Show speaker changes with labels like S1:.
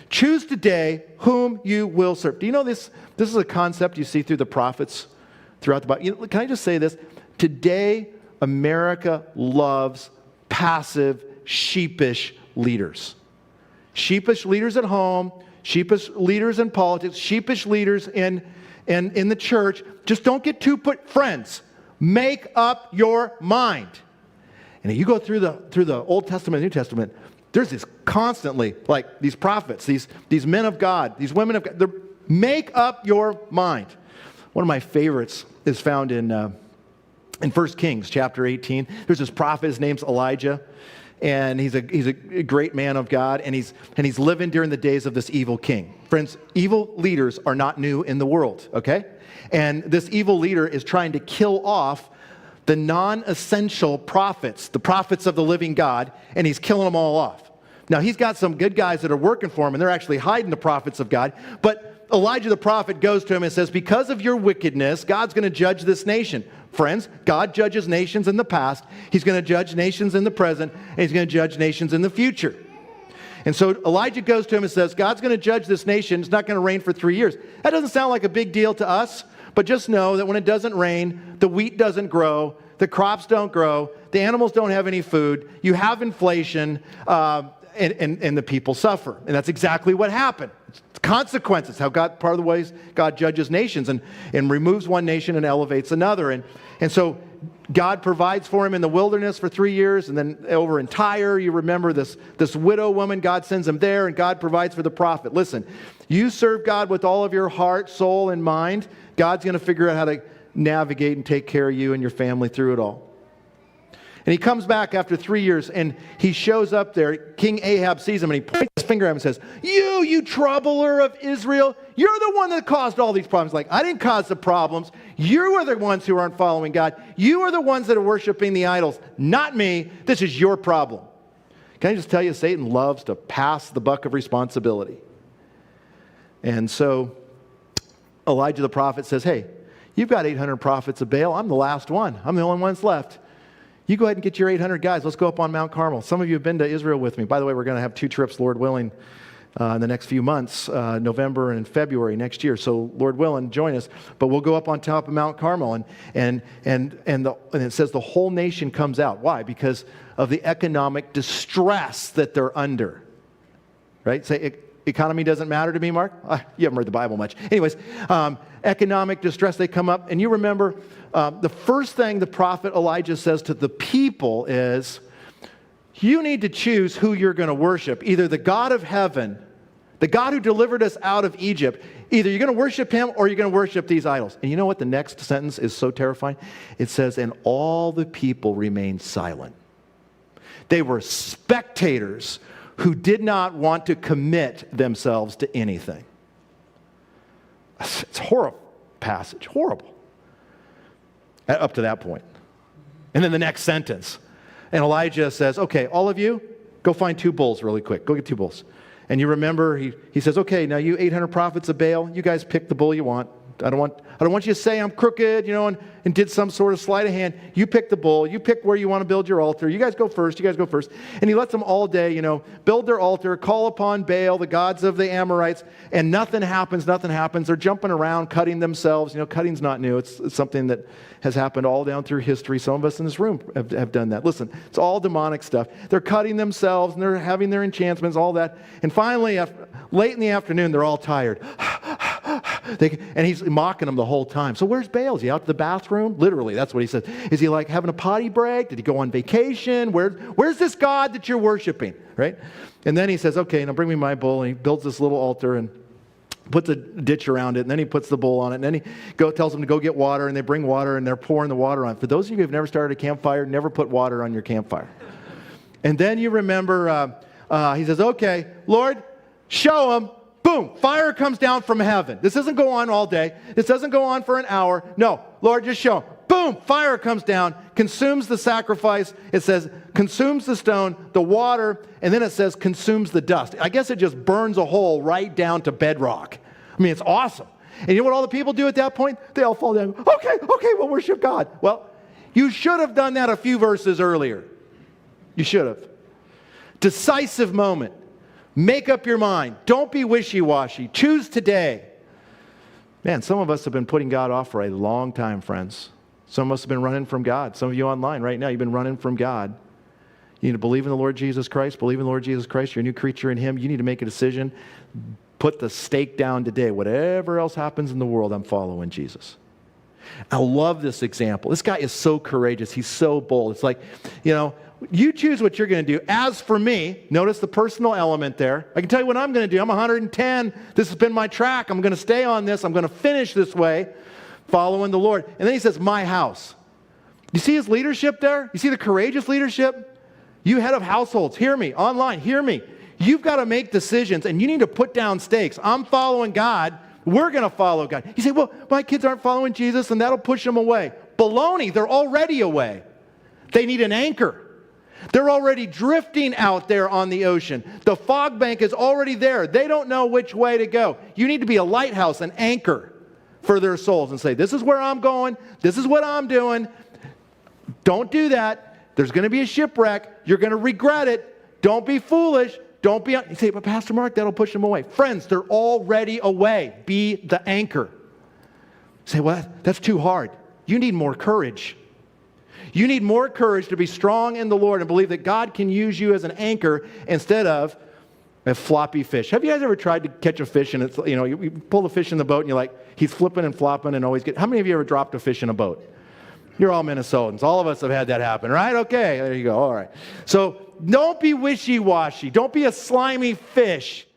S1: Choose today whom you will serve. Do you know this? This is a concept you see through the prophets throughout the Bible. Can I just say this? Today, America loves passive, sheepish leaders. Sheepish leaders at home, sheepish leaders in politics, sheepish leaders in the church. Just don't get too friends. Make up your mind. And you go through the Old Testament and New Testament, there's this constantly, like these prophets, these men of God, these women of God, make up your mind. One of my favorites is found in 1 Kings chapter 18. There's this prophet, his name's Elijah, and he's a great man of God, and he's living during the days of this evil king. Friends, evil leaders are not new in the world, okay? And this evil leader is trying to kill off the non-essential prophets, the prophets of the living God, and he's killing them all off. Now, he's got some good guys that are working for him, and they're actually hiding the prophets of God, but Elijah the prophet goes to him and says, because of your wickedness, God's going to judge this nation. Friends, God judges nations in the past, he's going to judge nations in the present, and he's going to judge nations in the future. And so Elijah goes to him and says, God's going to judge this nation, it's not going to rain for 3 years. That doesn't sound like a big deal to us, but just know that when it doesn't rain, the wheat doesn't grow, the crops don't grow, the animals don't have any food, you have inflation, and the people suffer. And that's exactly what happened. It's consequences, how God, part of the ways God judges nations and removes one nation and elevates another. And so God provides for him in the wilderness for 3 years, and then over in Tyre, you remember this widow woman, God sends him there, and God provides for the prophet. Listen, you serve God with all of your heart, soul, and mind, God's going to figure out how to navigate and take care of you and your family through it all. And he comes back after 3 years, and he shows up there. King Ahab sees him, and he points his finger at him and says, you troubler of Israel, you're the one that caused all these problems. Like, I didn't cause the problems. You are the ones who aren't following God. You are the ones that are worshiping the idols, not me. This is your problem. Can I just tell you, Satan loves to pass the buck of responsibility. And so Elijah the prophet says, hey, you've got 800 prophets of Baal. I'm the last one. I'm the only one that's left. You go ahead and get your 800 guys. Let's go up on Mount Carmel. Some of you have been to Israel with me. By the way, we're going to have 2 trips, Lord willing, in the next few months, November and February next year. So, Lord willing, join us. But we'll go up on top of Mount Carmel, and it says the whole nation comes out. Why? Because of the economic distress that they're under. Right? Say, economy doesn't matter to me, Mark? You haven't read the Bible much. Anyways, economic distress, they come up. And you remember, the first thing the prophet Elijah says to the people is, you need to choose who you're going to worship. Either the God of heaven, the God who delivered us out of Egypt, either you're going to worship him or you're going to worship these idols. And you know what the next sentence is so terrifying? It says, and all the people remained silent. They were spectators who did not want to commit themselves to anything. It's a horrible passage, horrible. Up to that point. And then the next sentence. And Elijah says, okay, all of you, go find 2 bulls really quick. Go get 2 bulls. And you remember, he says, okay, now you 800 prophets of Baal, you guys pick the bull you want. I don't want you to say I'm crooked, and did some sort of sleight of hand. You pick the bull. You pick where you want to build your altar. You guys go first. And he lets them all day, build their altar, call upon Baal, the gods of the Amorites, and nothing happens. They're jumping around, cutting themselves. Cutting's not new. It's something that has happened all down through history. Some of us in this room have done that. Listen, it's all demonic stuff. They're cutting themselves, and they're having their enchantments, all that. And finally, late in the afternoon, they're all tired. And he's mocking them the whole time. So where's Baal? Is he out to the bathroom? Literally, that's what he says. Is he like having a potty break? Did he go on vacation? Where's this God that you're worshiping? Right? And then he says, okay, now bring me my bull. And he builds this little altar and puts a ditch around it. And then he puts the bull on it. And then he tells them to go get water. And they bring water and they're pouring the water on. For those of you who have never started a campfire, never put water on your campfire. And then you remember, he says, okay, Lord, show him. Boom, fire comes down from heaven. This doesn't go on all day. This doesn't go on for an hour. No, Lord, just show him. Boom, fire comes down, consumes the sacrifice. It says, consumes the stone, the water, and then it says, consumes the dust. I guess it just burns a hole right down to bedrock. I mean, it's awesome. And you know what all the people do at that point? They all fall down. Okay, we'll worship God. Well, you should have done that a few verses earlier. You should have. Decisive moment. Make up your mind. Don't be wishy-washy. Choose today. Man, some of us have been putting God off for a long time, friends. Some of us have been running from God. Some of you online right now, you've been running from God. You need to believe in the Lord Jesus Christ. Believe in the Lord Jesus Christ. You're a new creature in Him. You need to make a decision. Put the stake down today. Whatever else happens in the world, I'm following Jesus. I love this example. This guy is so courageous. He's so bold. It's like, you choose what you're going to do. As for me, notice the personal element there. I can tell you what I'm going to do. I'm 110. This has been my track. I'm going to stay on this. I'm going to finish this way, following the Lord. And then he says, my house. You see his leadership there? You see the courageous leadership? You head of households, hear me. Online, hear me. You've got to make decisions, and you need to put down stakes. I'm following God. We're going to follow God. You say, well, my kids aren't following Jesus, and that'll push them away. Baloney, they're already away. They need an anchor. They're already drifting out there on the ocean. The fog bank is already there. They don't know which way to go. You need to be a lighthouse, an anchor for their souls and say, this is where I'm going. This is what I'm doing. Don't do that. There's going to be a shipwreck. You're going to regret it. Don't be foolish. Don't be... You say, but Pastor Mark, that'll push them away. Friends, they're already away. Be the anchor. You say, well, that's too hard. You need more courage. You need more courage to be strong in the Lord and believe that God can use you as an anchor instead of a floppy fish. Have you guys ever tried to catch a fish and it's, you pull the fish in the boat and you're like, he's flipping and flopping and always How many of you ever dropped a fish in a boat? You're all Minnesotans. All of us have had that happen, right? Okay, there you go. All right. So don't be wishy-washy. Don't be a slimy fish.